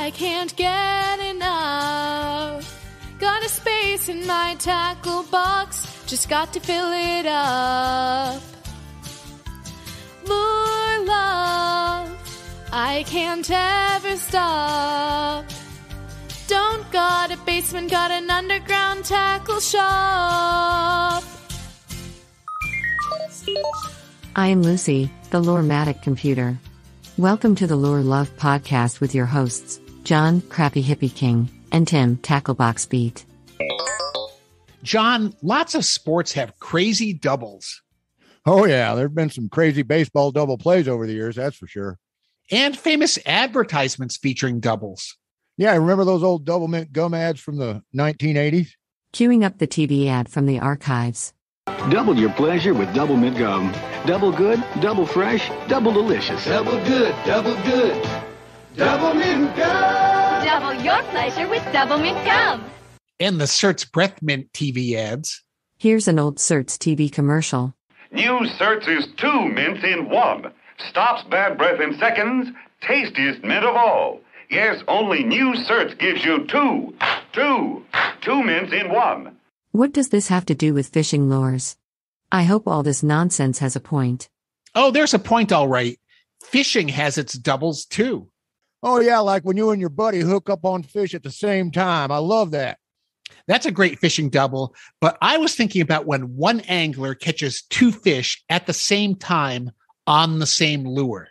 I can't get enough. Got a space in my tackle box, just got to fill it up. Lure love, I can't ever stop. Don't got a basement, got an underground tackle shop. I am Lucy, the Lure-matic computer. Welcome to the Lure Love podcast with your hosts, John, Crappy Hippie King, and Tim, Tacklebox Beat. John, lots of sports have crazy doubles. Oh, yeah. There have been some crazy baseball double plays over the years, that's for sure. And famous advertisements featuring doubles. Yeah, remember those old Doublemint gum ads from the 1980s? Queuing up the TV ad from the archives. Double your pleasure with Doublemint gum. Double good, double fresh, double delicious. Double good, double good. Doublemint gum. Double your pleasure with Doublemint gum. And the Certs Breath Mint TV ads. Here's an old Certs TV commercial. New Certs is 2 mints in 1. Stops bad breath in seconds. Tastiest mint of all. Yes, only new Certs gives you two mints in 1. What does this have to do with fishing lures? I hope all this nonsense has a point. Oh, there's a point, all right. Fishing has its doubles, too. Oh, yeah, like when you and your buddy hook up on fish at the same time. I love that. That's a great fishing double, but I was thinking about when one angler catches 2 fish at the same time on the same lure.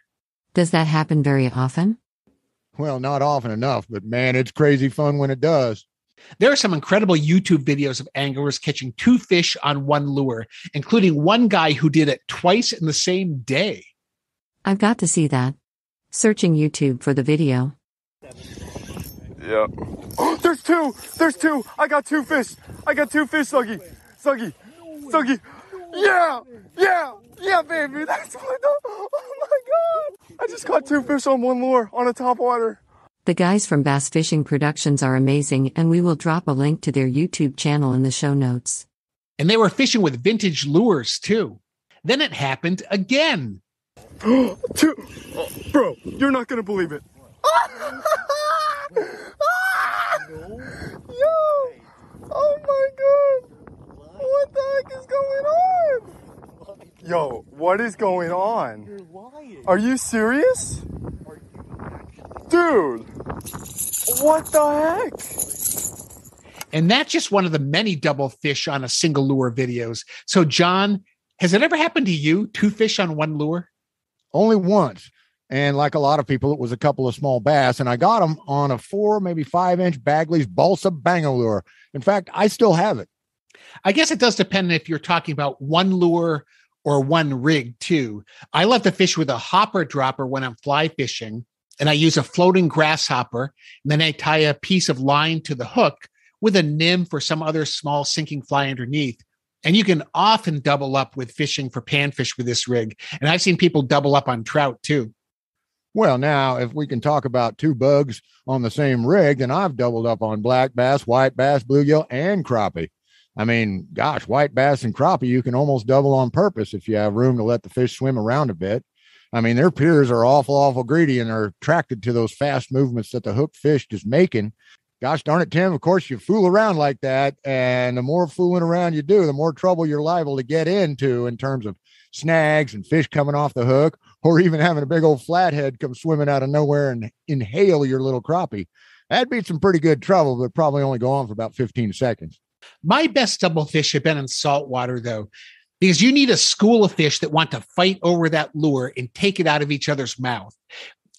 Does that happen very often? Well, not often enough, but man, it's crazy fun when it does. There are some incredible YouTube videos of anglers catching 2 fish on one lure, including one guy who did it twice in the same day. I've got to see that. Searching YouTube for the video. Yeah. Oh, there's two. I got 2 fish, Suggy. Yeah, baby. That's what oh my God. I just caught 2 fish on one lure on a topwater. The guys from Bass Fishing Productions are amazing, and we will drop a link to their YouTube channel in the show notes. And they were fishing with vintage lures, too. Then it happened again. Bro, you're not going to believe it. Yo! Oh my God! What the heck is going on? Yo, what is going on? You're lying. Are you serious? Dude! What the heck? And that's just one of the many double fish on a single lure videos. So, John, has it ever happened to you? 2 fish on one lure? Only once. And like a lot of people, it was a couple of small bass, and I got them on a 4, maybe 5-inch Bagley's balsa banger lure. In fact, I still have it. I guess it does depend if you're talking about one lure or one rig, too. I love to fish with a hopper dropper when I'm fly fishing, and I use a floating grasshopper, and then I tie a piece of line to the hook with a nymph or some other small sinking fly underneath. And you can often double up with fishing for panfish with this rig. And I've seen people double up on trout, too. Well, now, if we can talk about 2 bugs on the same rig, then I've doubled up on black bass, white bass, bluegill, and crappie. I mean, gosh, white bass and crappie, you can almost double on purpose if you have room to let the fish swim around a bit. I mean, their peers are awful greedy and are attracted to those fast movements that the hooked fish is making. Gosh darn it, Tim, of course, you fool around like that, and the more fooling around you do, the more trouble you're liable to get into in terms of snags and fish coming off the hook, or even having a big old flathead come swimming out of nowhere and inhale your little crappie. That'd be some pretty good trouble, but probably only go on for about 15 seconds. My best double fish have been in saltwater, though, because you need a school of fish that want to fight over that lure and take it out of each other's mouth.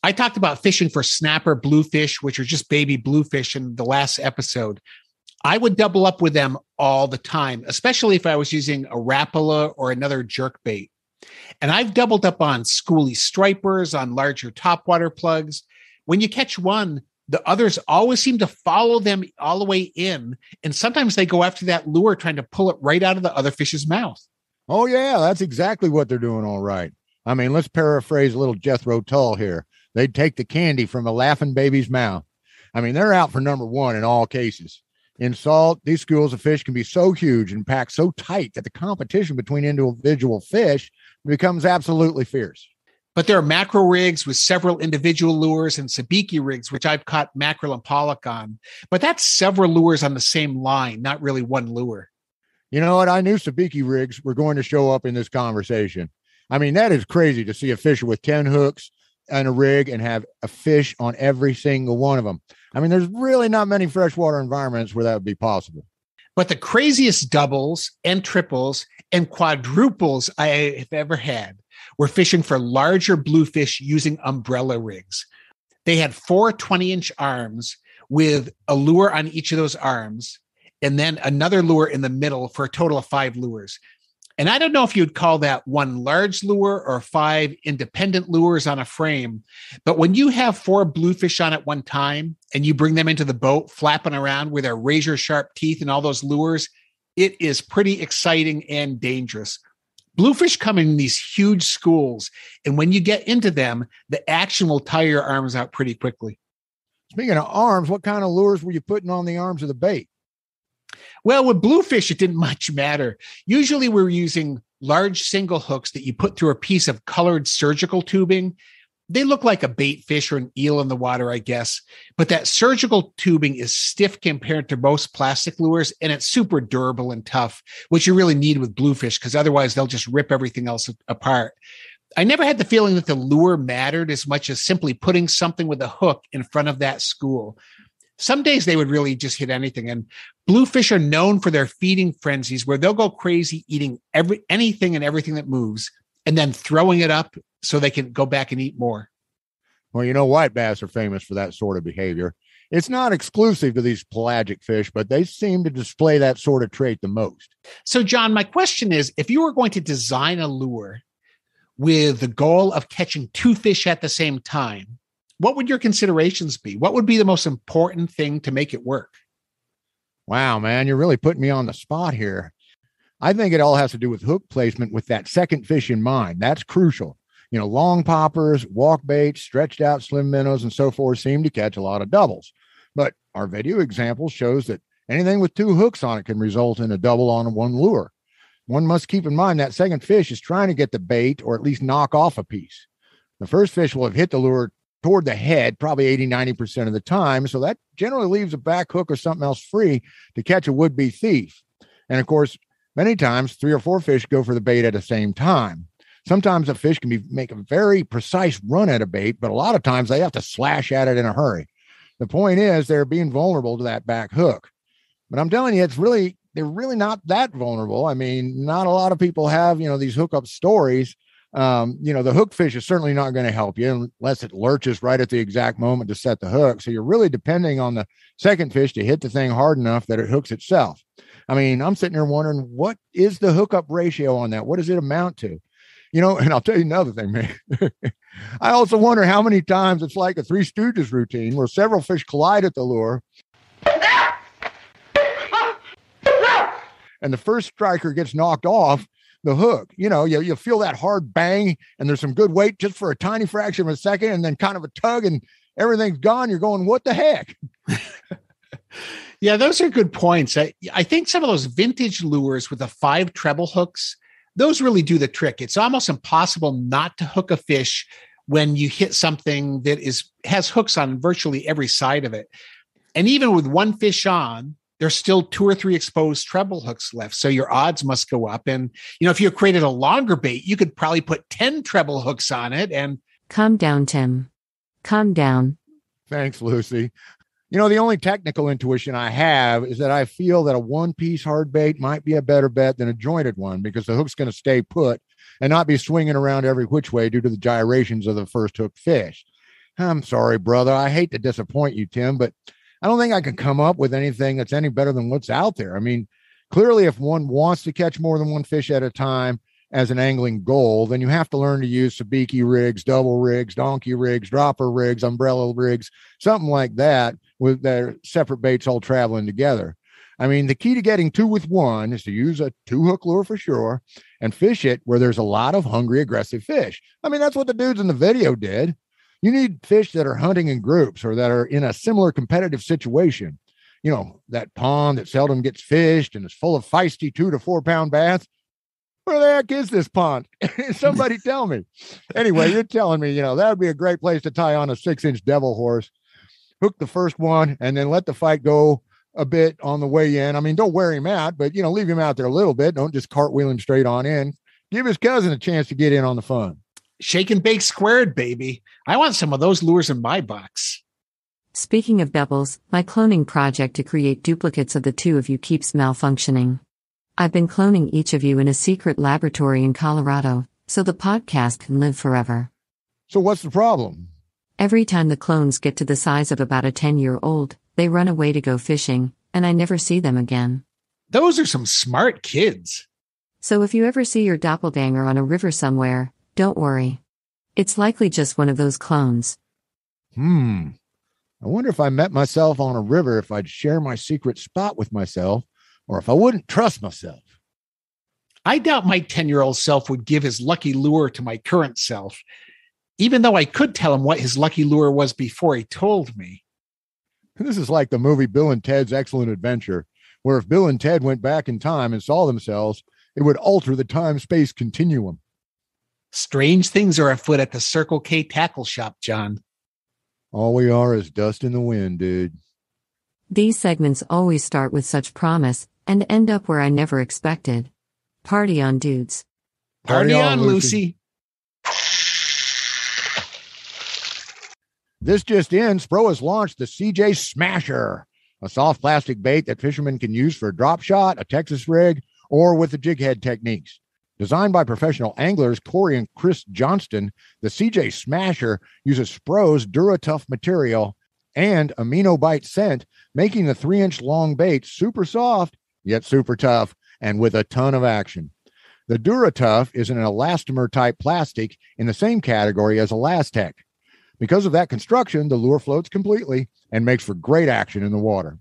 I talked about fishing for snapper bluefish, which are just baby bluefish, in the last episode. I would double up with them all the time, especially if I was using a Rapala or another jerk bait. And I've doubled up on schoolie stripers, on larger topwater plugs. When you catch one, the others always seem to follow them all the way in. And sometimes they go after that lure, trying to pull it right out of the other fish's mouth. Oh, yeah, that's exactly what they're doing. All right. I mean, let's paraphrase a little Jethro Tull here. They'd take the candy from a laughing baby's mouth. I mean, they're out for number one in all cases. In salt, these schools of fish can be so huge and packed so tight that the competition between individual fish becomes absolutely fierce. But there are mackerel rigs with several individual lures and sabiki rigs, which I've caught mackerel and pollock on. But that's several lures on the same line, not really one lure. You know what? I knew sabiki rigs were going to show up in this conversation. I mean, that is crazy to see a fisher with 10 hooks and a rig and have a fish on every single one of them. I mean, there's really not many freshwater environments where that would be possible. But the craziest doubles and triples and quadruples I have ever had were fishing for larger bluefish using umbrella rigs. They had 4 20-inch arms with a lure on each of those arms, and then another lure in the middle for a total of 5 lures. And I don't know if you'd call that one large lure or 5 independent lures on a frame, but when you have 4 bluefish on at one time and you bring them into the boat flapping around with their razor sharp teeth and all those lures, it is pretty exciting and dangerous. Bluefish come in these huge schools, and when you get into them, the action will tire your arms out pretty quickly. Speaking of arms, what kind of lures were you putting on the arms of the bait? Well, with bluefish, it didn't much matter. Usually we're using large single hooks that you put through a piece of colored surgical tubing. They look like a bait fish or an eel in the water, I guess. But that surgical tubing is stiff compared to most plastic lures, and it's super durable and tough, which you really need with bluefish because otherwise they'll just rip everything else apart. I never had the feeling that the lure mattered as much as simply putting something with a hook in front of that school. Some days they would really just hit anything. And bluefish are known for their feeding frenzies where they'll go crazy eating anything and everything that moves and then throwing it up so they can go back and eat more. Well, you know, white bass are famous for that sort of behavior. It's not exclusive to these pelagic fish, but they seem to display that sort of trait the most. So, John, my question is, if you were going to design a lure with the goal of catching 2 fish at the same time, what would your considerations be? What would be the most important thing to make it work? Wow, man, you're really putting me on the spot here. I think it all has to do with hook placement with that second fish in mind. That's crucial. You know, long poppers, walk baits, stretched out slim minnows, and so forth seem to catch a lot of doubles. But our video example shows that anything with 2 hooks on it can result in a double on one lure. One must keep in mind that second fish is trying to get the bait or at least knock off a piece. The first fish will have hit the lure toward the head probably 80-90% of the time. So that generally leaves a back hook or something else free to catch a would-be thief. And of course, many times 3 or 4 fish go for the bait at the same time. Sometimes a fish can make a very precise run at a bait, but a lot of times they have to slash at it in a hurry. The point is they're being vulnerable to that back hook. But I'm telling you, they're really not that vulnerable. I mean, not a lot of people have, these hookup stories. The hook fish is certainly not going to help you unless it lurches right at the exact moment to set the hook. So you're really depending on the second fish to hit the thing hard enough that it hooks itself. I mean, I'm sitting here wondering, what is the hookup ratio on that? What does it amount to? And I'll tell you another thing, man. I also wonder how many times it's like a Three Stooges routine where several fish collide at the lure. And the first striker gets knocked off the hook. You feel that hard bang and there's some good weight just for a tiny fraction of a second and then kind of a tug and everything's gone. You're going, what the heck? Yeah, those are good points. I think some of those vintage lures with the 5 treble hooks, those really do the trick. It's almost impossible not to hook a fish when you hit something that has hooks on virtually every side of it. And even with one fish on, there's still 2 or 3 exposed treble hooks left. So your odds must go up. And, if you created a longer bait, you could probably put 10 treble hooks on it. And calm down, Tim. Calm down. Thanks, Lucy. The only technical intuition I have is that I feel that a one-piece hard bait might be a better bet than a jointed one because the hook's going to stay put and not be swinging around every which way due to the gyrations of the first hook fish. I'm sorry, brother. I hate to disappoint you, Tim, but I don't think I can come up with anything that's any better than what's out there. I mean, clearly, if one wants to catch more than one fish at a time as an angling goal, then you have to learn to use sabiki rigs, double rigs, donkey rigs, dropper rigs, umbrella rigs, something like that with their separate baits all traveling together. I mean, the key to getting 2 with 1 is to use a 2-hook lure for sure and fish it where there's a lot of hungry, aggressive fish. I mean, that's what the dudes in the video did. You need fish that are hunting in groups or that are in a similar competitive situation. That pond that seldom gets fished and is full of feisty 2 to 4 pound bass. Where the heck is this pond? Somebody tell me. Anyway, you're telling me, that would be a great place to tie on a 6-inch devil horse, hook the first one, and then let the fight go a bit on the way in. I mean, don't wear him out, but, leave him out there a little bit. Don't just cartwheel him straight on in. Give his cousin a chance to get in on the fun. Shake and bake squared, baby. I want some of those lures in my box. Speaking of doubles, my cloning project to create duplicates of the two of you keeps malfunctioning. I've been cloning each of you in a secret laboratory in Colorado, so the podcast can live forever. So what's the problem? Every time the clones get to the size of about a 10-year-old, they run away to go fishing, and I never see them again. Those are some smart kids. So if you ever see your doppelganger on a river somewhere, don't worry. It's likely just one of those clones. I wonder if I met myself on a river if I'd share my secret spot with myself, or if I wouldn't trust myself. I doubt my 10-year-old self would give his lucky lure to my current self, even though I could tell him what his lucky lure was before he told me. This is like the movie Bill and Ted's Excellent Adventure, where if Bill and Ted went back in time and saw themselves, it would alter the time-space continuum. Strange things are afoot at the Circle K tackle shop, John. All we are is dust in the wind, dude. These segments always start with such promise and end up where I never expected. Party on, dudes. Party on, Lucy. This just in, SPRO has launched the CJ Smasher, a soft plastic bait that fishermen can use for a drop shot, a Texas rig, or with the jig head techniques. Designed by professional anglers Corey and Chris Johnston, the CJ Smasher uses SPRO's DuraTough material and amino bite scent, making the 3-inch long bait super soft, yet super tough, and with a ton of action. The DuraTough is an elastomer type plastic in the same category as Elastec. Because of that construction, the lure floats completely and makes for great action in the water.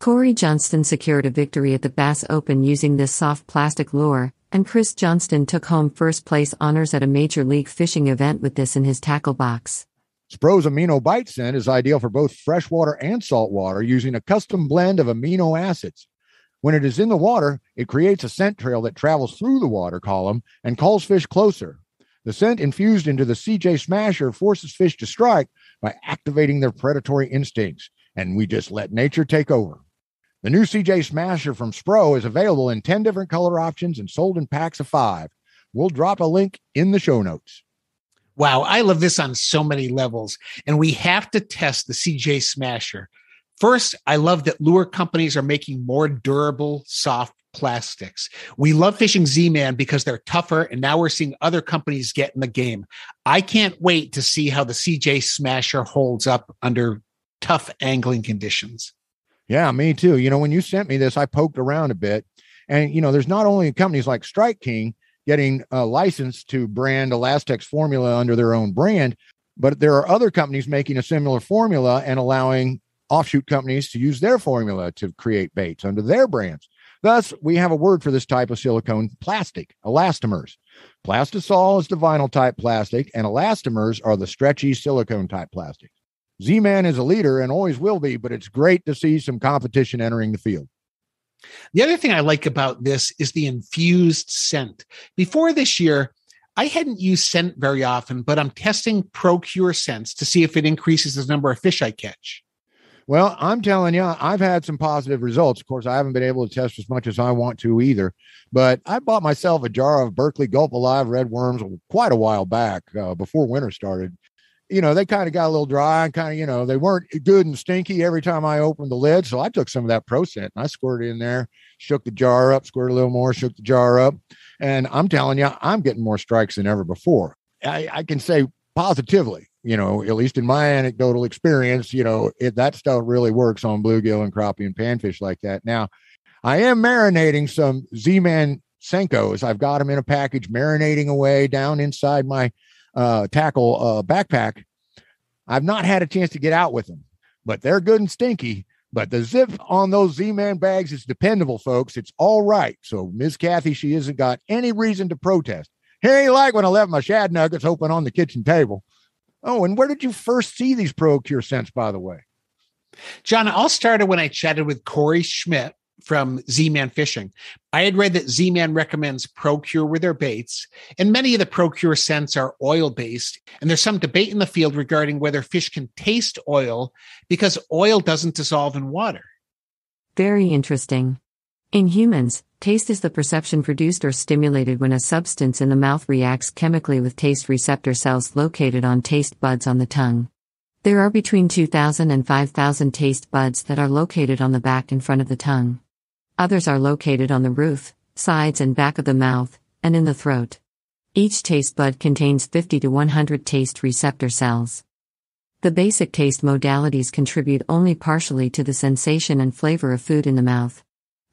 Corey Johnston secured a victory at the Bass Open using this soft plastic lure, and Chris Johnston took home first place honors at a Major League Fishing event with this in his tackle box. SPRO's amino bite scent is ideal for both freshwater and saltwater, using a custom blend of amino acids. When it is in the water, it creates a scent trail that travels through the water column and calls fish closer. The scent infused into the CJ Smasher forces fish to strike by activating their predatory instincts, and we just let nature take over. The new CJ Smasher from SPRO is available in 10 different color options and sold in packs of 5. We'll drop a link in the show notes. Wow, I love this on so many levels, and we have to test the CJ Smasher. First, I love that lure companies are making more durable, soft plastics. We love fishing Z-Man because they're tougher, and now we're seeing other companies get in the game. I can't wait to see how the CJ Smasher holds up under tough angling conditions. Yeah, me too. When you sent me this, I poked around a bit, and, there's not only companies like Strike King getting a license to brand Elastex formula under their own brand, but there are other companies making a similar formula and allowing offshoot companies to use their formula to create baits under their brands. Thus, we have a word for this type of silicone plastic, elastomers. Plastisol is the vinyl type plastic, and elastomers are the stretchy silicone type plastic. Z-Man is a leader and always will be, but it's great to see some competition entering the field. The other thing I like about this is the infused scent. Before this year, I hadn't used scent very often, but I'm testing ProCure Scents to see if it increases the number of fish I catch. Well, I'm telling you, I've had some positive results. Of course, I haven't been able to test as much as I want to either, but I bought myself a jar of Berkley Gulp Alive red worms quite a while back, before winter started. They kind of got a little dry and kind of, they weren't good and stinky every time I opened the lid. So I took some of that Pro Scent and I squirted in there, shook the jar up, squirted a little more, shook the jar up. And I'm telling you, I'm getting more strikes than ever before. I can say positively, at least in my anecdotal experience, that stuff really works on bluegill and crappie and panfish like that. Now, I am marinating some Z-Man Senkos. I've got them in a package, marinating away down inside my tackle backpack. I've not had a chance to get out with them, but they're good and stinky. But the zip on those Z-Man bags is dependable, folks. It's all right. So Miss Kathy, she hasn't got any reason to protest. It ain't like when I left my shad nuggets open on the kitchen table. Oh, and where did you first see these ProCure Scents, by the way? John, it all started when I chatted with Corey Schmidt, from Z-Man Fishing. I had read that Z-Man recommends ProCure with their baits, and many of the ProCure scents are oil-based, and there's some debate in the field regarding whether fish can taste oil because oil doesn't dissolve in water. Very interesting. In humans, taste is the perception produced or stimulated when a substance in the mouth reacts chemically with taste receptor cells located on taste buds on the tongue. There are between 2,000 and 5,000 taste buds that are located on the back and front of the tongue. Others are located on the roof, sides and back of the mouth, and in the throat. Each taste bud contains 50 to 100 taste receptor cells. The basic taste modalities contribute only partially to the sensation and flavor of food in the mouth.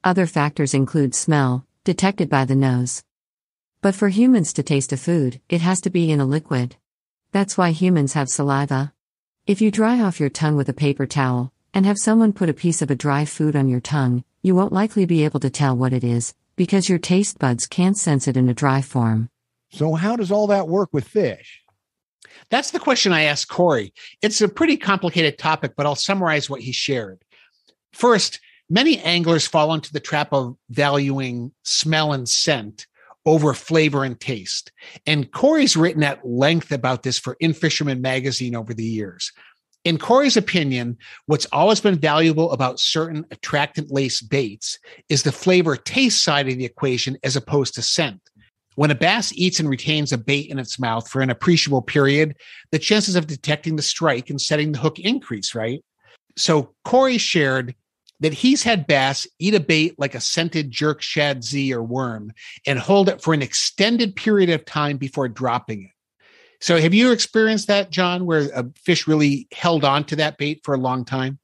Other factors include smell, detected by the nose. But for humans to taste a food, it has to be in a liquid. That's why humans have saliva. If you dry off your tongue with a paper towel, and have someone put a piece of a dry food on your tongue, you won't likely be able to tell what it is, because your taste buds can't sense it in a dry form. So how does all that work with fish? That's the question I asked Corey. It's a pretty complicated topic, but I'll summarize what he shared. First, many anglers fall into the trap of valuing smell and scent over flavor and taste. And Corey's written at length about this for In Fisherman magazine over the years. In Corey's opinion, what's always been valuable about certain attractant-laced baits is the flavor-taste side of the equation as opposed to scent. When a bass eats and retains a bait in its mouth for an appreciable period, the chances of detecting the strike and setting the hook increase, right? So Corey shared that he's had bass eat a bait like a scented jerk shad Z or worm and hold it for an extended period of time before dropping it. So have you experienced that, John, where a fish really held on to that bait for a long time?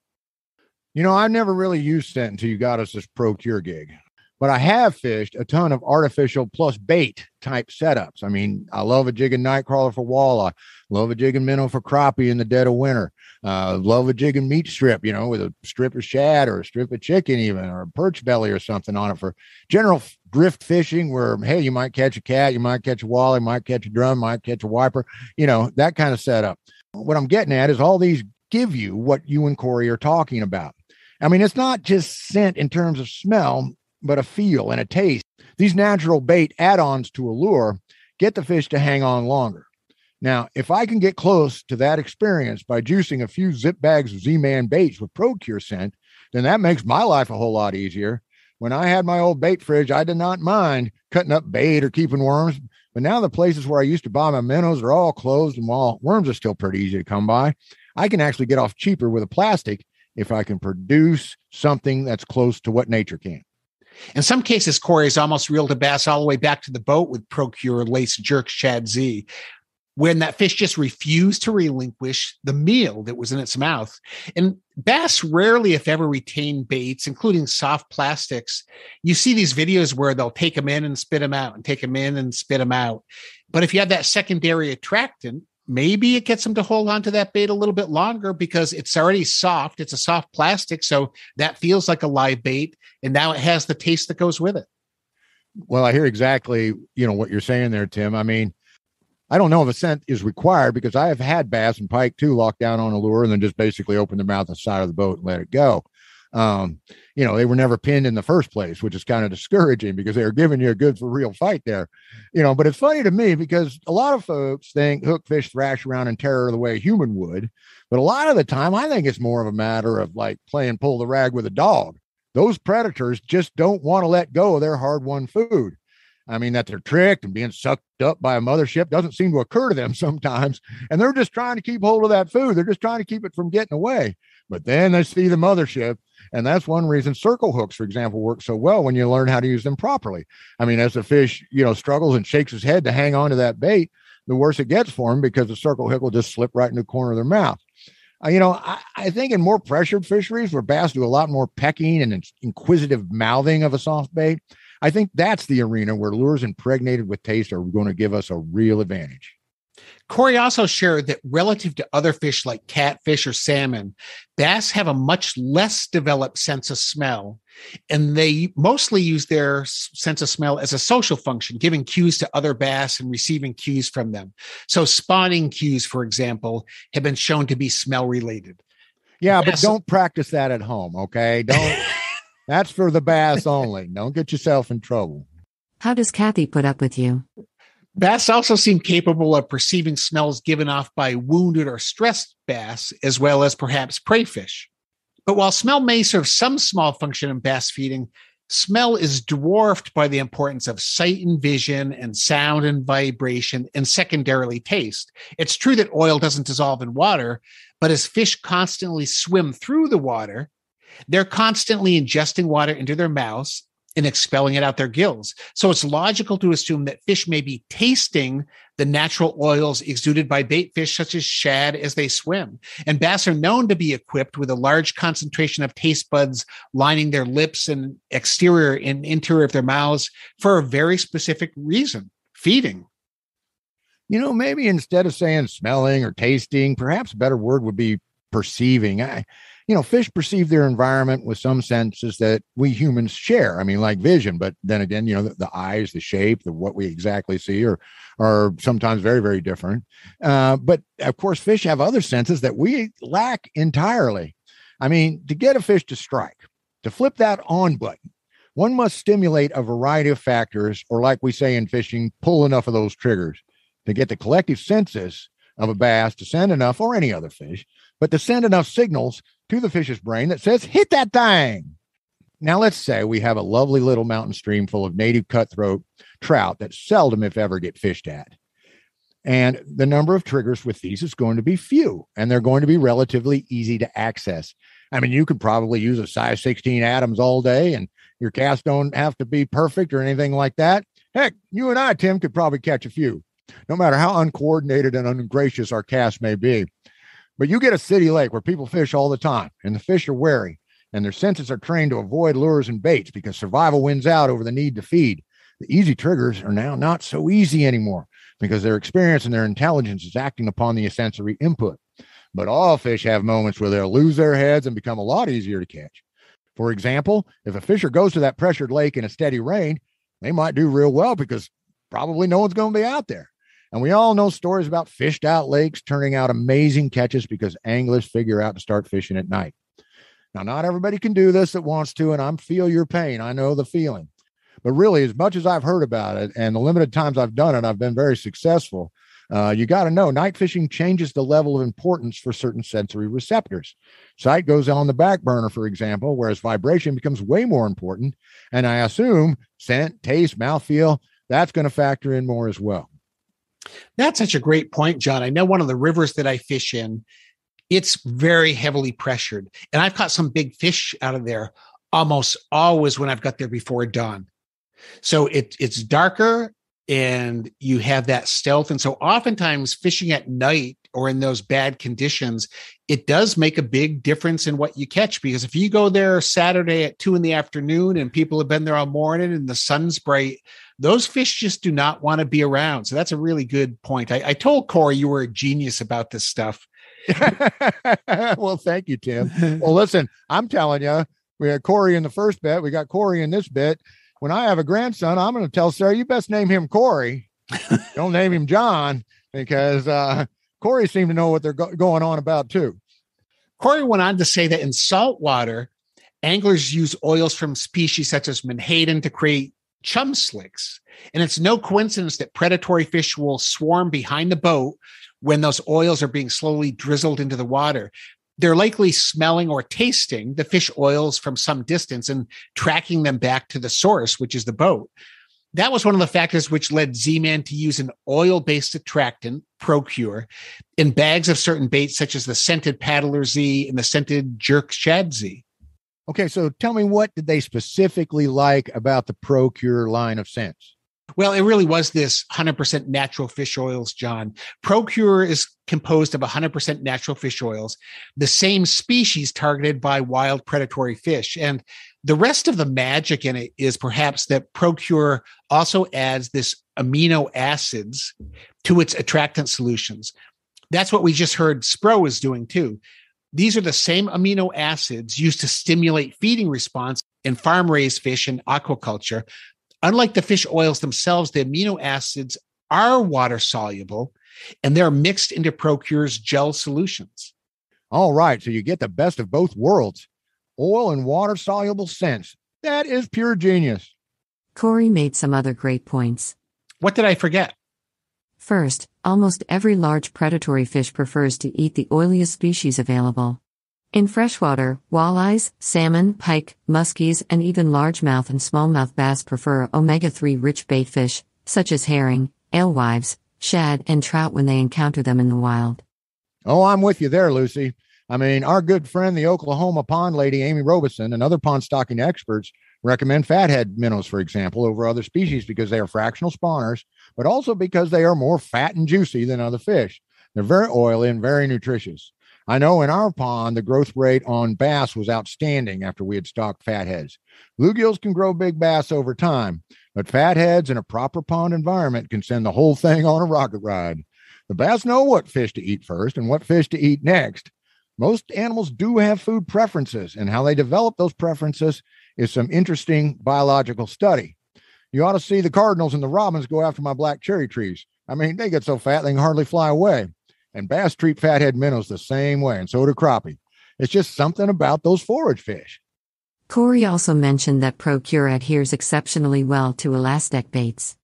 You know, I've never really used scent until you got us this ProCure gig. But I have fished a ton of artificial plus bait type setups. I mean, I love a jigging nightcrawler for walleye, love a jigging minnow for crappie in the dead of winter, love a jigging meat strip, you know, with a strip of shad or a strip of chicken even, or a perch belly or something on it for general drift fishing where, hey, you might catch a cat, you might catch a walleye, might catch a drum, might catch a wiper, you know, that kind of setup. What I'm getting at is all these give you what you and Corey are talking about. I mean, it's not just scent in terms of smell, but a feel and a taste. These natural bait add-ons to a lure get the fish to hang on longer. Now, if I can get close to that experience by juicing a few zip bags of Z-Man baits with ProCure scent, then that makes my life a whole lot easier. When I had my old bait fridge, I did not mind cutting up bait or keeping worms, but now the places where I used to buy my minnows are all closed, and while worms are still pretty easy to come by, I can actually get off cheaper with a plastic if I can produce something that's close to what nature can. In some cases, Corey's almost reeled a bass all the way back to the boat with ProCure Lace Jerk Shad Z, when that fish just refused to relinquish the meal that was in its mouth. And bass rarely, if ever, retain baits, including soft plastics. You see these videos where they'll take them in and spit them out and take them in and spit them out. But if you have that secondary attractant, maybe it gets them to hold on to that bait a little bit longer because it's already soft. It's a soft plastic. So that feels like a live bait. And now it has the taste that goes with it. Well, I hear exactly, what you're saying there, Tim. I mean, I don't know if a scent is required because I have had bass and pike too locked down on a lure and then just basically open their mouth on the side of the boat and let it go. They were never pinned in the first place, which is kind of discouraging because they were giving you a good for real fight there, but it's funny to me because a lot of folks think hook fish thrash around in terror the way a human would. But a lot of the time, I think it's more of a matter of like playing pull the rag with a dog. Those predators just don't want to let go of their hard won food. I mean, that they're tricked and being sucked up by a mothership doesn't seem to occur to them sometimes. And they're just trying to keep hold of that food. They're just trying to keep it from getting away. But then they see the mothership. And that's one reason circle hooks, for example, work so well when you learn how to use them properly. I mean, as the fish, struggles and shakes his head to hang on to that bait, the worse it gets for him because the circle hook will just slip right in the corner of their mouth. I think in more pressured fisheries where bass do a lot more pecking and inquisitive mouthing of a soft bait, I think that's the arena where lures impregnated with taste are going to give us a real advantage. Corey also shared that relative to other fish like catfish or salmon, bass have a much less developed sense of smell, and they mostly use their sense of smell as a social function, giving cues to other bass and receiving cues from them. So spawning cues, for example, have been shown to be smell related. Yeah, but don't practice that at home, okay? That's for the bass only. Don't get yourself in trouble. How does Kathy put up with you? Bass also seem capable of perceiving smells given off by wounded or stressed bass, as well as perhaps prey fish. But while smell may serve some small function in bass feeding, smell is dwarfed by the importance of sight and vision and sound and vibration and secondarily taste. It's true that oil doesn't dissolve in water, but as fish constantly swim through the water, they're constantly ingesting water into their mouths and expelling it out their gills. So it's logical to assume that fish may be tasting the natural oils exuded by bait fish such as shad as they swim. And bass are known to be equipped with a large concentration of taste buds lining their lips and exterior and interior of their mouths for a very specific reason, feeding. Maybe instead of saying smelling or tasting, perhaps a better word would be perceiving. Fish perceive their environment with some senses that we humans share. I mean, like vision, but then again, the eyes, the shape, what we exactly see are sometimes very, very different. But of course, fish have other senses that we lack entirely. I mean, to get a fish to strike, to flip that on button, one must stimulate a variety of factors, or like we say in fishing, pull enough of those triggers to get the collective senses of a bass to send enough, or any other fish, but to send enough signals to the fish's brain that says, hit that thing. Now, let's say we have a lovely little mountain stream full of native cutthroat trout that seldom, if ever, get fished at. And the number of triggers with these is going to be few, and they're going to be relatively easy to access. I mean, you could probably use a size 16 Adams all day, and your cast don't have to be perfect or anything like that. Heck, you and I, Tim, could probably catch a few, no matter how uncoordinated and ungracious our cast may be. But you get a city lake where people fish all the time, and the fish are wary, and their senses are trained to avoid lures and baits because survival wins out over the need to feed. The easy triggers are now not so easy anymore because their experience and their intelligence is acting upon the sensory input. But all fish have moments where they'll lose their heads and become a lot easier to catch. For example, if a fisher goes to that pressured lake in a steady rain, they might do real well because probably no one's going to be out there. And we all know stories about fished out lakes turning out amazing catches because anglers figure out to start fishing at night. Now, not everybody can do this that wants to, and I feel your pain. I know the feeling. But really, as much as I've heard about it and the limited times I've done it, I've been very successful. You got to know night fishing changes the level of importance for certain sensory receptors. Sight goes on the back burner, for example, whereas vibration becomes way more important. And I assume scent, taste, mouthfeel, that's going to factor in more as well. That's such a great point, John. I know one of the rivers that I fish in, it's very heavily pressured. And I've caught some big fish out of there almost always when I've got there before dawn. So it's darker and you have that stealth. And so oftentimes fishing at night or in those bad conditions, it does make a big difference in what you catch. Because if you go there Saturday at 2 p.m. and people have been there all morning and the sun's bright, those fish just do not want to be around. So that's a really good point. I told Corey you were a genius about this stuff. Well, thank you, Tim. Well, listen, I'm telling you, we had Corey in the first bit. We got Corey in this bit. When I have a grandson, I'm going to tell Sarah, you best name him Corey. Don't name him John, because Corey seemed to know what they're going on about too. Corey went on to say that in saltwater, anglers use oils from species such as menhaden to create chum slicks. And it's no coincidence that predatory fish will swarm behind the boat when those oils are being slowly drizzled into the water. They're likely smelling or tasting the fish oils from some distance and tracking them back to the source, which is the boat. That was one of the factors which led Z-Man to use an oil-based attractant, ProCure, in bags of certain baits such as the scented Paddler Z and the scented Jerk Shad Z. Okay, so tell me, what did they specifically like about the ProCure line of scents? Well, it really was this 100% natural fish oils, John. ProCure is composed of 100% natural fish oils, the same species targeted by wild predatory fish. And the rest of the magic in it is perhaps that ProCure also adds this amino acids to its attractant solutions. That's what we just heard SPRO is doing too. These are the same amino acids used to stimulate feeding response in farm-raised fish and aquaculture. Unlike the fish oils themselves, the amino acids are water-soluble, and they're mixed into ProCure's gel solutions. All right, so you get the best of both worlds. oil and water-soluble scents. That is pure genius. Corey made some other great points. What did I forget? First, almost every large predatory fish prefers to eat the oiliest species available. In freshwater, walleyes, salmon, pike, muskies, and even largemouth and smallmouth bass prefer omega-3 rich bait fish, such as herring, alewives, shad, and trout when they encounter them in the wild. Oh, I'm with you there, Lucy. I mean, our good friend, the Oklahoma pond lady, Amy Robeson, and other pond stocking experts recommend fathead minnows, for example, over other species because they are fractional spawners, but also because they are more fat and juicy than other fish. They're very oily and very nutritious. I know in our pond, the growth rate on bass was outstanding after we had stocked fatheads. Bluegills can grow big bass over time, but fatheads in a proper pond environment can send the whole thing on a rocket ride. The bass know what fish to eat first and what fish to eat next. Most animals do have food preferences, and how they develop those preferences is some interesting biological study. You ought to see the cardinals and the robins go after my black cherry trees. I mean, they get so fat they can hardly fly away. And bass treat fathead minnows the same way, and so do crappie. It's just something about those forage fish. Corey also mentioned that ProCure adheres exceptionally well to elastic baits.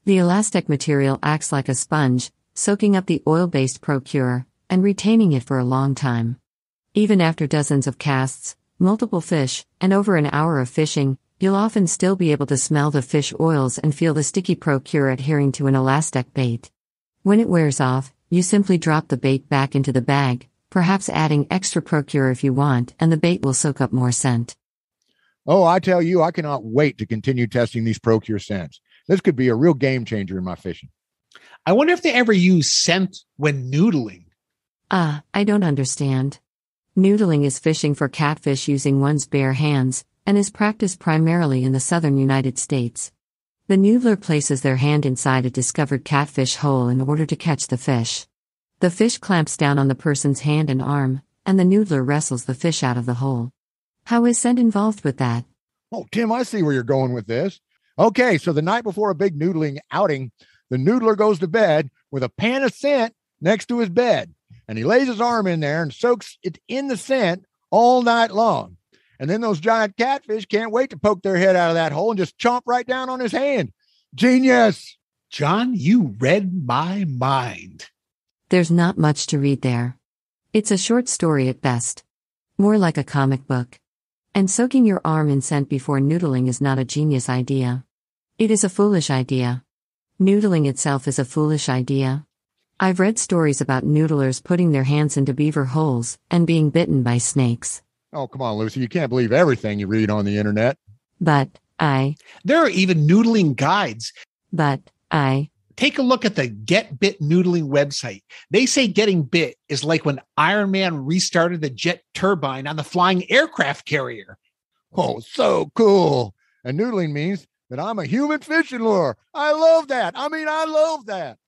The elastic material acts like a sponge, soaking up the oil-based ProCure and retaining it for a long time. Even after dozens of casts, multiple fish, and over an hour of fishing, you'll often still be able to smell the fish oils and feel the sticky ProCure adhering to an elastic bait. When it wears off, you simply drop the bait back into the bag, perhaps adding extra ProCure if you want, and the bait will soak up more scent. Oh, I tell you, I cannot wait to continue testing these ProCure scents. This could be a real game changer in my fishing. I wonder if they ever use scent when noodling. I don't understand. Noodling is fishing for catfish using one's bare hands, and is practiced primarily in the southern United States. The noodler places their hand inside a discovered catfish hole in order to catch the fish. The fish clamps down on the person's hand and arm, and the noodler wrestles the fish out of the hole. How is scent involved with that? Oh, Tim, I see where you're going with this. Okay, so the night before a big noodling outing, the noodler goes to bed with a pan of scent next to his bed, and he lays his arm in there and soaks it in the scent all night long. And then those giant catfish can't wait to poke their head out of that hole and just chomp right down on his hand. Genius! John, you read my mind. There's not much to read there. It's a short story at best. More like a comic book. And soaking your arm in scent before noodling is not a genius idea. It is a foolish idea. Noodling itself is a foolish idea. I've read stories about noodlers putting their hands into beaver holes and being bitten by snakes. Oh, come on, Lucy. You can't believe everything you read on the internet. There are even noodling guides. Take a look at the Get Bit Noodling website. They say getting bit is like when Iron Man restarted the jet turbine on the flying aircraft carrier. Oh, so cool. And noodling means that I'm a human fishing lure. I love that. I love that.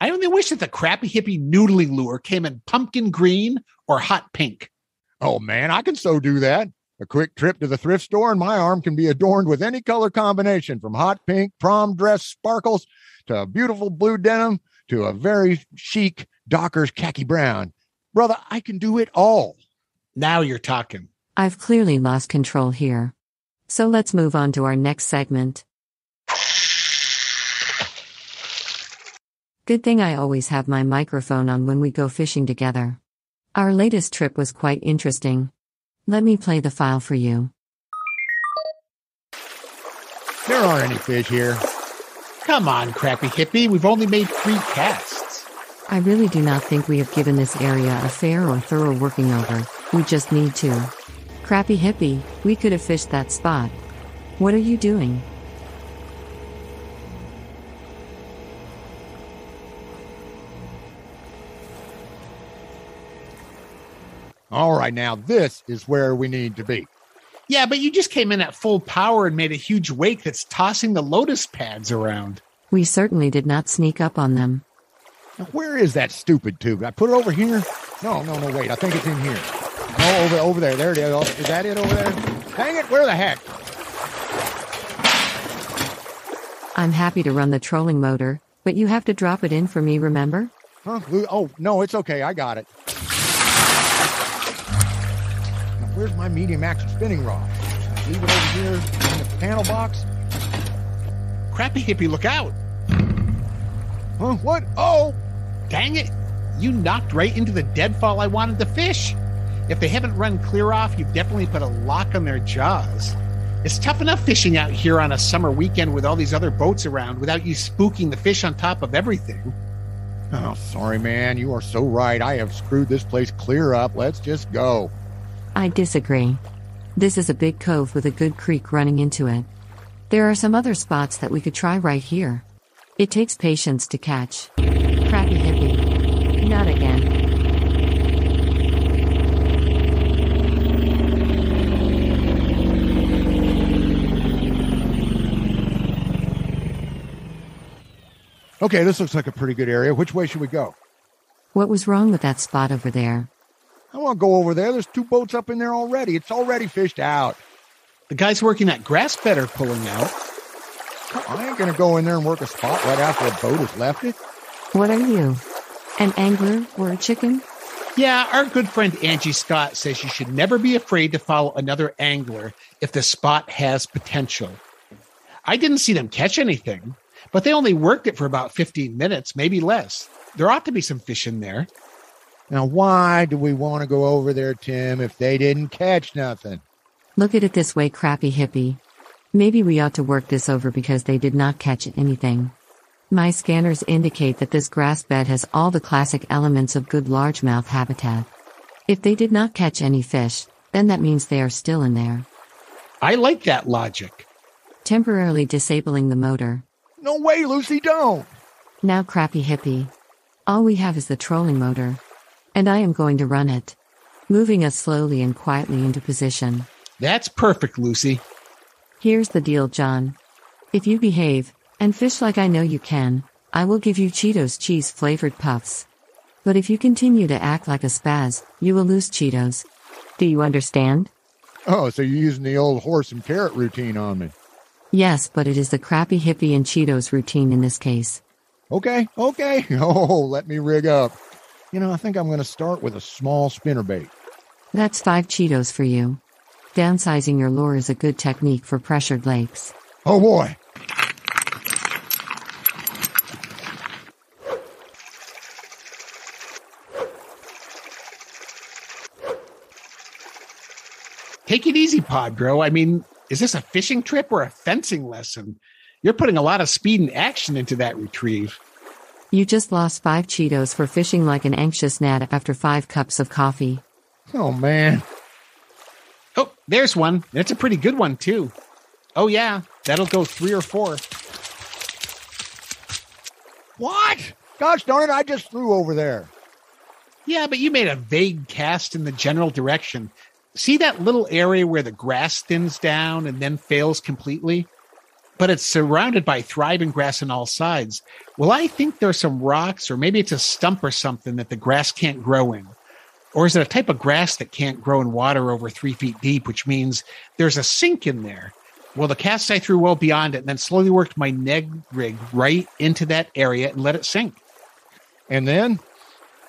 I only wish that the crappy hippie noodling lure came in pumpkin green or hot pink. Oh, man, I can so do that. A quick trip to the thrift store and my arm can be adorned with any color combination, from hot pink, prom dress sparkles, to a beautiful blue denim, to a very chic Dockers khaki brown. Brother, I can do it all. Now you're talking. I've clearly lost control here. So let's move on to our next segment. Good thing I always have my microphone on when we go fishing together. Our latest trip was quite interesting. Let me play the file for you. There aren't any fish here. Come on, crappy hippie. We've only made 3 casts. I really do not think we have given this area a fair or thorough working over. We just need to. Crappy hippie, we could have fished that spot. What are you doing? All right, now this is where we need to be. Yeah, but you just came in at full power and made a huge wake that's tossing the lotus pads around. We certainly did not sneak up on them. Now, where is that stupid tube? I put it over here? No, wait. I think it's in here. No, over there. There it is. Is that it over there? Dang it, where the heck? I'm happy to run the trolling motor, but you have to drop it in for me, remember? Huh? Oh, no, it's okay. I got it. Where's my medium action spinning rod? Leave it over here in the panel box. Crappy hippie, look out. Huh? What? Oh! Dang it. You knocked right into the deadfall I wanted to fish. If they haven't run clear off, you've definitely put a lock on their jaws. It's tough enough fishing out here on a summer weekend with all these other boats around without you spooking the fish on top of everything. Oh, sorry, man. You are so right. I have screwed this place clear up. Let's just go. I disagree. This is a big cove with a good creek running into it. There are some other spots that we could try right here. It takes patience to catch. Crappy hippie. Not again. Okay, this looks like a pretty good area. Which way should we go? What was wrong with that spot over there? I want to go over there. There's 2 boats up in there already. It's already fished out. The guys working that grass bed are pulling out. I ain't going to go in there and work a spot right after a boat has left it. What are you? An angler or a chicken? Yeah, our good friend Angie Scott says you should never be afraid to follow another angler if the spot has potential. I didn't see them catch anything, but they only worked it for about 15 minutes, maybe less. There ought to be some fish in there. Now, why do we want to go over there, Tim, if they didn't catch nothing? Look at it this way, crappy hippie. Maybe we ought to work this over because they did not catch anything. My scanners indicate that this grass bed has all the classic elements of good largemouth habitat. If they did not catch any fish, then that means they are still in there. I like that logic. Temporarily disabling the motor. No way, Lucy, don't! Now, crappy hippie. All we have is the trolling motor. And I am going to run it. Moving us slowly and quietly into position. That's perfect, Lucy. Here's the deal, John. If you behave, and fish like I know you can, I will give you Cheetos cheese-flavored puffs. But if you continue to act like a spaz, you will lose Cheetos. Do you understand? Oh, so you're using the old horse and carrot routine on me. Yes, but it is the crappy hippie and Cheetos routine in this case. Okay. Oh, let me rig up. I think I'm going to start with a small spinnerbait. That's 5 Cheetos for you. Downsizing your lure is a good technique for pressured lakes. Oh, boy. Take it easy, Podbro. I mean, is this a fishing trip or a fencing lesson? You're putting a lot of speed and action into that retrieve. You just lost 5 Cheetos for fishing like an anxious gnat after 5 cups of coffee. Oh, man. Oh, there's one. It's a pretty good one, too. Oh, yeah. That'll go 3 or 4. What? Gosh darn it, I just threw over there. Yeah, but you made a vague cast in the general direction. See that little area where the grass thins down and then fails completely? But it's surrounded by thriving grass on all sides. Well, I think there's some rocks, or maybe it's a stump or something that the grass can't grow in. Or is it a type of grass that can't grow in water over 3 feet deep, which means there's a sink in there? Well, the cast I threw well beyond it and then slowly worked my neg rig right into that area and let it sink. And then?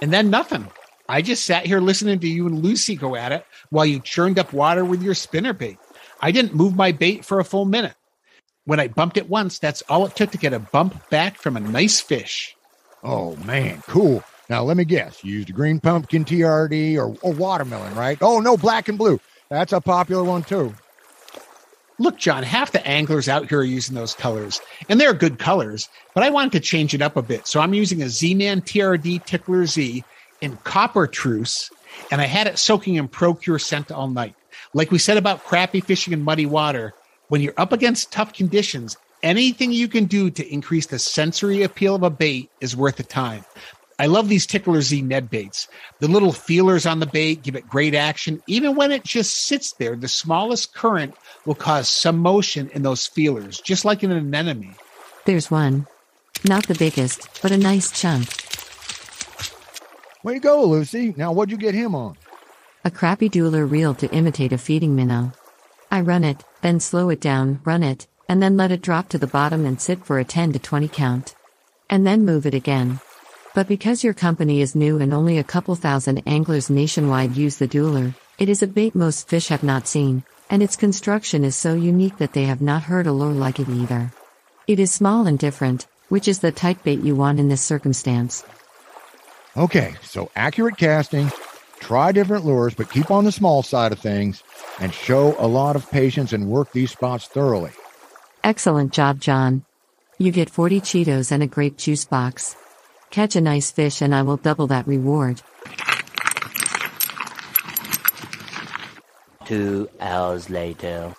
And then nothing. I just sat here listening to you and Lucy go at it while you churned up water with your spinnerbait. I didn't move my bait for a full minute. When I bumped it once, that's all it took to get a bump back from a nice fish. Oh, man, cool. Now, let me guess. You used a green pumpkin TRD or watermelon, right? Oh, no, black and blue. That's a popular one, too. Look, John, half the anglers out here are using those colors, and they're good colors, but I wanted to change it up a bit. So I'm using a Z-Man TRD Tickler Z in copper truce, and I had it soaking in ProCure Scent all night. Like we said about crappie fishing in muddy water, when you're up against tough conditions, anything you can do to increase the sensory appeal of a bait is worth the time. I love these Tickler Z Ned baits. The little feelers on the bait give it great action. Even when it just sits there, the smallest current will cause some motion in those feelers, just like in an anemone. There's one. Not the biggest, but a nice chunk. Way to go, Lucy. Now, what'd you get him on? A crappy dueler reel to imitate a feeding minnow. I run it, then slow it down, run it, and then let it drop to the bottom and sit for a 10 to 20 count. And then move it again. But because your company is new and only a couple thousand anglers nationwide use the Dueler, it is a bait most fish have not seen, and its construction is so unique that they have not heard a lure like it either. It is small and different, which is the type bait you want in this circumstance. Okay, so accurate casting, try different lures, but keep on the small side of things, and show a lot of patience and work these spots thoroughly. Excellent job, John. You get 40 Cheetos and a grape juice box. Catch a nice fish and I will double that reward. 2 hours later.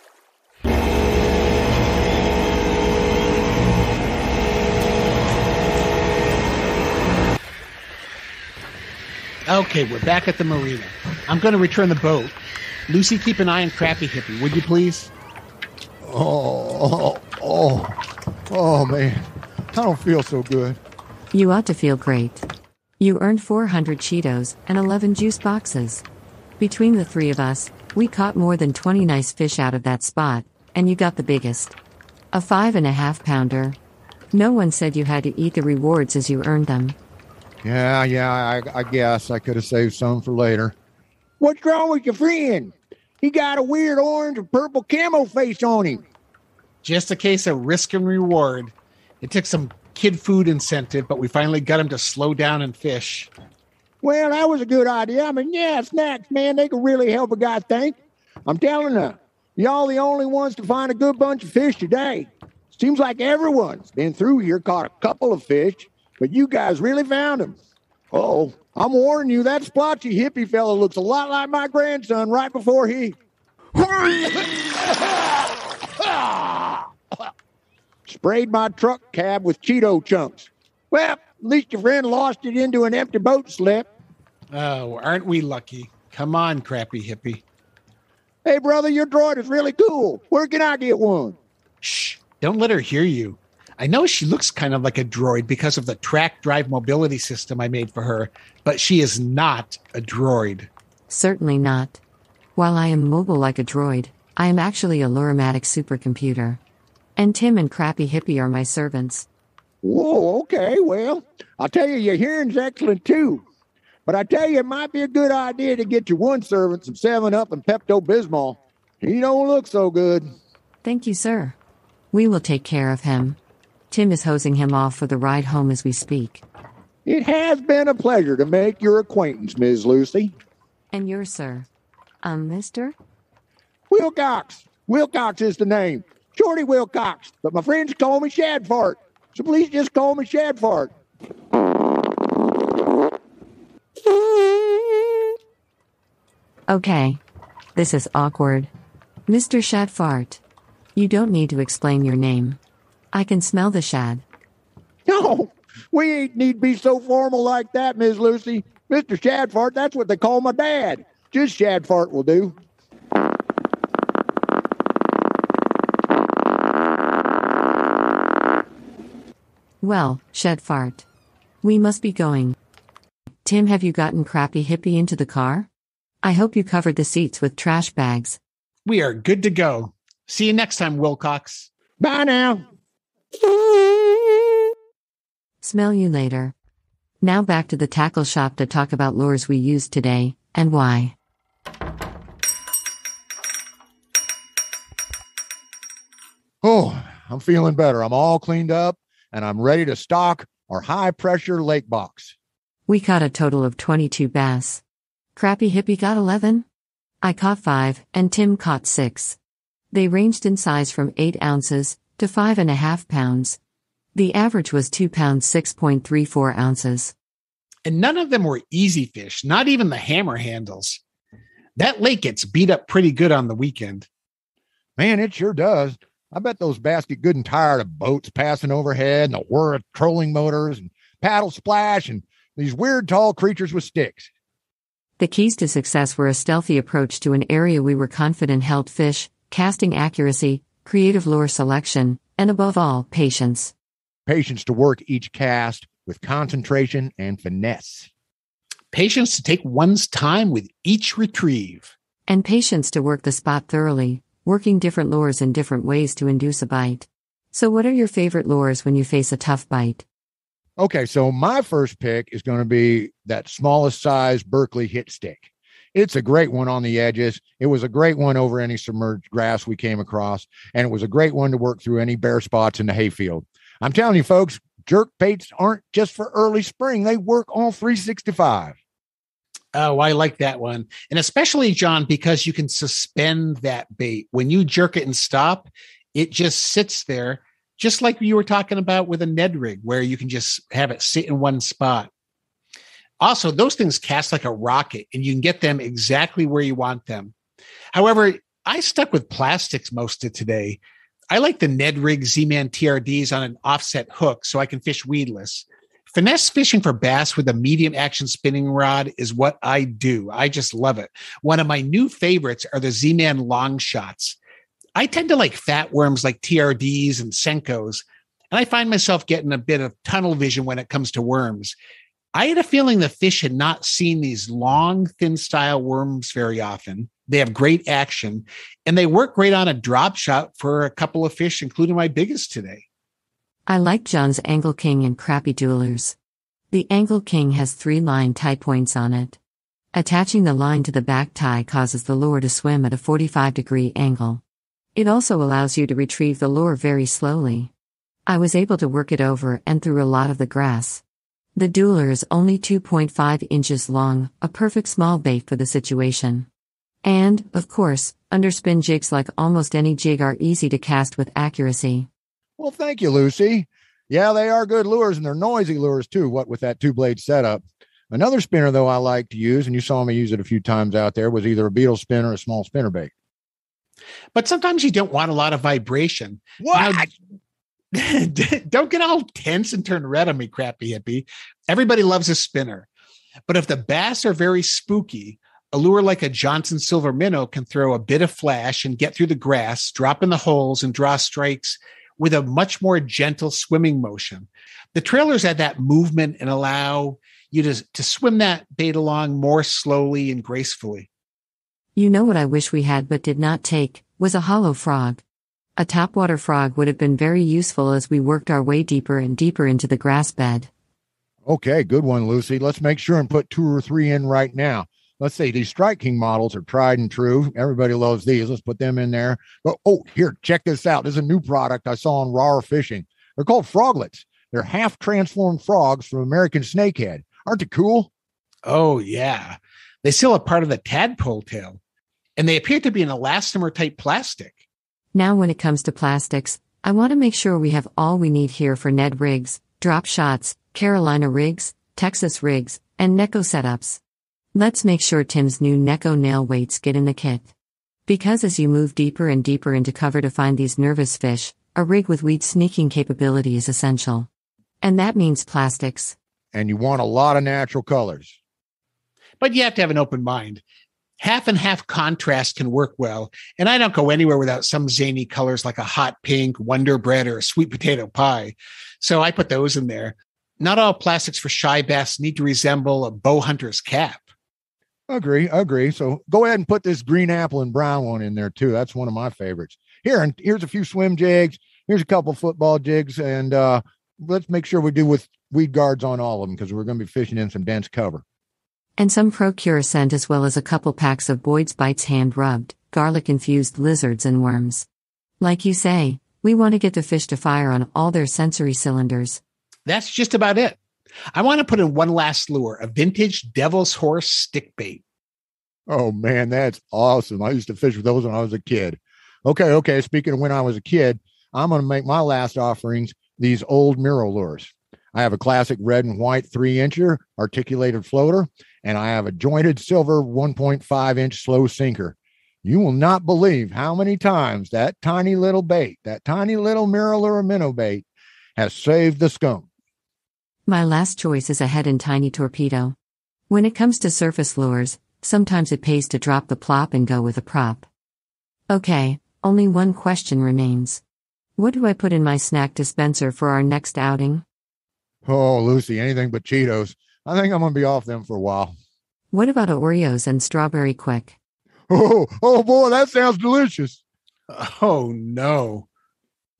Okay, we're back at the marina. I'm going to return the boat. Lucy, keep an eye on Crappy Hippie, would you please? Oh, man. I don't feel so good. You ought to feel great. You earned 400 Cheetos and 11 juice boxes. Between the three of us, we caught more than 20 nice fish out of that spot, and you got the biggest. A 5.5 pounder. No one said you had to eat the rewards as you earned them. Yeah, I guess I could have saved some for later. What's wrong with your friend? He got a weird orange or purple camo face on him. Just a case of risk and reward. It took some kid food incentive, but we finally got him to slow down and fish. Well, that was a good idea. I mean, yeah, snacks, man, they could really help a guy think. I'm telling you, y'all the only ones to find a good bunch of fish today. Seems like everyone's been through here, caught a couple of fish, but you guys really found them. Uh-oh, I'm warning you, that splotchy hippie fella looks a lot like my grandson right before he... sprayed my truck cab with Cheeto chunks. Well, at least your friend lost it into an empty boat slip. Oh, aren't we lucky? Come on, Crappy Hippie. Hey, brother, your droid is really cool. Where can I get one? Shh, don't let her hear you. I know she looks kind of like a droid because of the track drive mobility system I made for her, but she is not a droid. Certainly not. While I am mobile like a droid, I am actually a Lurematic supercomputer. And Tim and Crappy Hippie are my servants. Whoa, okay, well, I'll tell you, your hearing's excellent too. But I tell you, it might be a good idea to get your one servant some 7-Up and Pepto-Bismol. He don't look so good. Thank you, sir. We will take care of him. Tim is hosing him off for the ride home as we speak. It has been a pleasure to make your acquaintance, Ms. Lucy. And yours, sir. Mister? Wilcox. Wilcox is the name. Shorty Wilcox, but my friends call me Shadfart. So please just call me Shadfart. Okay. This is awkward. Mr. Shadfart. You don't need to explain your name. I can smell the shad. No, we ain't need to be so formal like that, Miss Lucy. Mr. Shadfart, that's what they call my dad. Just Shadfart will do. Well, Shadfart. We must be going. Tim, have you gotten Crappy Hippie into the car? I hope you covered the seats with trash bags. We are good to go. See you next time, Wilcox. Bye now. Smell you later. Now back to the tackle shop to talk about lures we used today, and why. Oh, I'm feeling better. I'm all cleaned up, and I'm ready to stock our high-pressure lake box. We caught a total of 22 bass. Crappy Hippie got 11. I caught 5, and Tim caught 6. They ranged in size from 8 ounces to 5.5 pounds. The average was 2 pounds 6.34 ounces. And none of them were easy fish, not even the hammer handles. That lake gets beat up pretty good on the weekend. Man, it sure does. I bet those bass get good and tired of boats passing overhead and the whir of trolling motors and paddle splash and these weird tall creatures with sticks. The keys to success were a stealthy approach to an area we were confident held fish, casting accuracy, creative lure selection, and above all, patience. Patience to work each cast with concentration and finesse. Patience to take one's time with each retrieve. And patience to work the spot thoroughly, working different lures in different ways to induce a bite. So what are your favorite lures when you face a tough bite? Okay, so my first pick is going to be that smallest size Berkley hit stick. It's a great one on the edges. It was a great one over any submerged grass we came across, and it was a great one to work through any bare spots in the hayfield. I'm telling you, folks, jerk baits aren't just for early spring. They work all 365. Oh, I like that one. And especially, John, because you can suspend that bait. When you jerk it and stop, it just sits there, just like you were talking about with a Ned rig, where you can just have it sit in one spot. Also, those things cast like a rocket, and you can get them exactly where you want them. However, I stuck with plastics most of today. I like the Ned rig Z-Man TRDs on an offset hook so I can fish weedless. Finesse fishing for bass with a medium action spinning rod is what I do. I just love it. One of my new favorites are the Z-Man long shots. I tend to like fat worms like TRDs and Senkos, and I find myself getting a bit of tunnel vision when it comes to worms. I had a feeling the fish had not seen these long, thin style worms very often. They have great action, and they work great on a drop shot for a couple of fish, including my biggest today. I like John's Angle King and Crappie Duelers. The Angle King has 3 line tie points on it. Attaching the line to the back tie causes the lure to swim at a 45-degree angle. It also allows you to retrieve the lure very slowly. I was able to work it over and through a lot of the grass. The Dueler is only 2.5 inches long, a perfect small bait for the situation. And, of course, underspin jigs like almost any jig are easy to cast with accuracy. Well, thank you, Lucy. Yeah, they are good lures, and they're noisy lures too, what with that 2-blade setup. Another spinner, though, I like to use, and you saw me use it a few times out there, was either a Beetle Spin or a small spinnerbait. But sometimes you don't want a lot of vibration. What? Now, don't get all tense and turn red on me, crappy hippie. Everybody loves a spinner. But if the bass are very spooky, a lure like a Johnson Silver Minnow can throw a bit of flash and get through the grass, drop in the holes, and draw strikes with a much more gentle swimming motion. The trailers add that movement and allow you to swim that bait along more slowly and gracefully. You know what I wish we had but did not take, was a hollow frog. A topwater frog would have been very useful as we worked our way deeper and deeper into the grass bed. Okay, good one, Lucy. Let's make sure and put 2 or 3 in right now. Let's say these Strike King models are tried and true. Everybody loves these. Let's put them in there. But, here, check this out. This is a new product I saw on Raw Fishing. They're called froglets. They're half-transformed frogs from American Snakehead. Aren't they cool? Oh, yeah. They still have part of the tadpole tail, and they appear to be an elastomer-type plastic. Now when it comes to plastics, I want to make sure we have all we need here for Ned rigs, drop shots, Carolina rigs, Texas rigs, and Neko setups. Let's make sure Tim's new Neko nail weights get in the kit. Because as you move deeper and deeper into cover to find these nervous fish, a rig with weed sneaking capability is essential. And that means plastics. And you want a lot of natural colors. But you have to have an open mind. Half and half contrast can work well, and I don't go anywhere without some zany colors like a hot pink, Wonder Bread, or a sweet potato pie. So I put those in there. Not all plastics for shy bass need to resemble a bow hunter's cap. Agree. So go ahead and put this green apple and brown one in there too. That's one of my favorites. Here's a few swim jigs. Here's a couple football jigs, and let's make sure we do with weed guards on all of them because we're going to be fishing in some dense cover. And some ProCure scent as well as a couple packs of Boyd's Bites hand-rubbed, garlic-infused lizards and worms. Like you say, we want to get the fish to fire on all their sensory cylinders. That's just about it. I want to put in one last lure, a vintage Devil's Horse stick bait. Oh, man, that's awesome. I used to fish with those when I was a kid. Okay. Speaking of when I was a kid, I'm going to make my last offerings these old MirroLures. I have a classic red and white 3-incher articulated floater, and I have a jointed silver 1.5-inch slow sinker. You will not believe how many times that tiny little bait, that tiny little MirroLure minnow bait, has saved the skunk. My last choice is a Heddon tiny torpedo. When it comes to surface lures, sometimes it pays to drop the plop and go with a prop. Okay, only one question remains. What do I put in my snack dispenser for our next outing? Oh, Lucy, anything but Cheetos. I think I'm going to be off them for a while. What about Oreos and strawberry quick? Oh boy, that sounds delicious. Oh, no.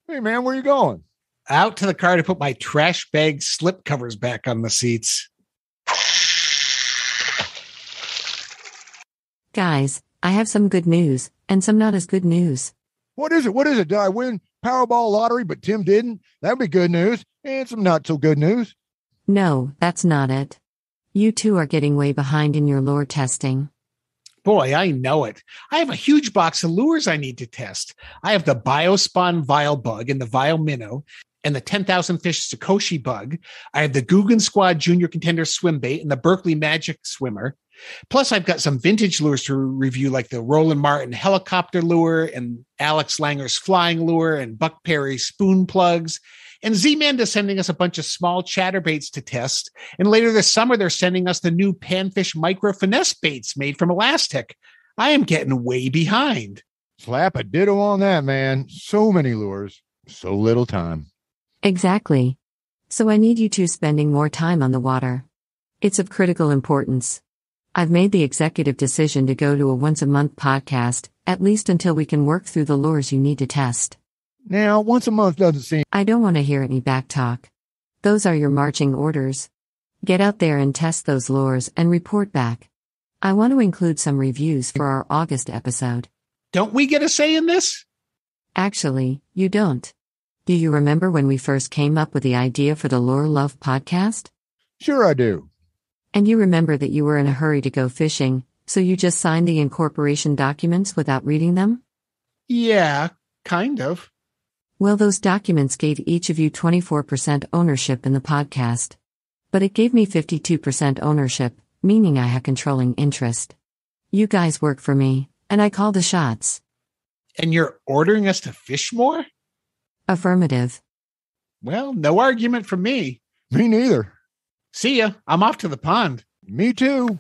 Hey, man, where you going? Out to the car to put my trash bag slip covers back on the seats. Guys, I have some good news and some not as good news. What is it? What is it? Did I win Powerball lottery, but Tim didn't? That'd be good news. And some not so good news. No, that's not it. You two are getting way behind in your lure testing. Boy, I know it. I have a huge box of lures I need to test. I have the Biospawn Vile Bug and the Vile Minnow and the 10,000 Fish Sakoshi Bug. I have the Guggen Squad Junior Contender Swim Bait and the Berkley Magic Swimmer. Plus, I've got some vintage lures to review, like the Roland Martin Helicopter Lure and Alex Langer's Flying Lure and Buck Perry's Spoon Plugs. And Z-Man is sending us a bunch of small chatterbaits to test. And later this summer, they're sending us the new Panfish Micro Finesse baits made from Elastic. I am getting way behind. Slap a ditto on that, man. So many lures, so little time. Exactly. So I need you two spending more time on the water. It's of critical importance. I've made the executive decision to go to a once-a-month podcast, at least until we can work through the lures you need to test. Now, once a month doesn't seem... I don't want to hear any backtalk. Those are your marching orders. Get out there and test those lures and report back. I want to include some reviews for our August episode. Don't we get a say in this? Actually, you don't. Do you remember when we first came up with the idea for the Lure Love podcast? Sure I do. And you remember that you were in a hurry to go fishing, so you just signed the incorporation documents without reading them? Yeah, kind of. Well, those documents gave each of you 24% ownership in the podcast. But it gave me 52% ownership, meaning I have controlling interest. You guys work for me, and I call the shots. And you're ordering us to fish more? Affirmative. Well, no argument from me. Me neither. See ya. I'm off to the pond. Me too.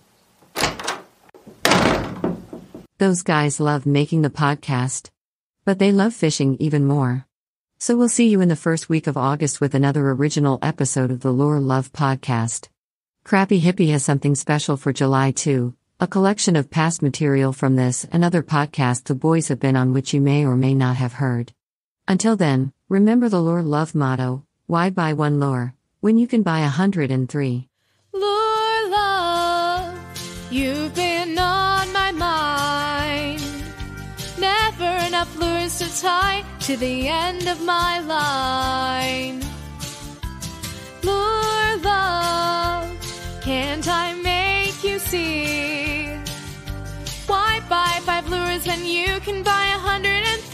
Those guys love making the podcast. But they love fishing even more. So we'll see you in the first week of August with another original episode of the Lure Love podcast. Crappy Hippie has something special for July too, a collection of past material from this and other podcasts the boys have been on which you may or may not have heard. Until then, remember the Lure Love motto: why buy one lure when you can buy 103? Lure Love, you've been on my mind. Never enough lures to tie to the end of my line. Lure Love, can't I make you see? Why buy 5 lures when you can buy 103?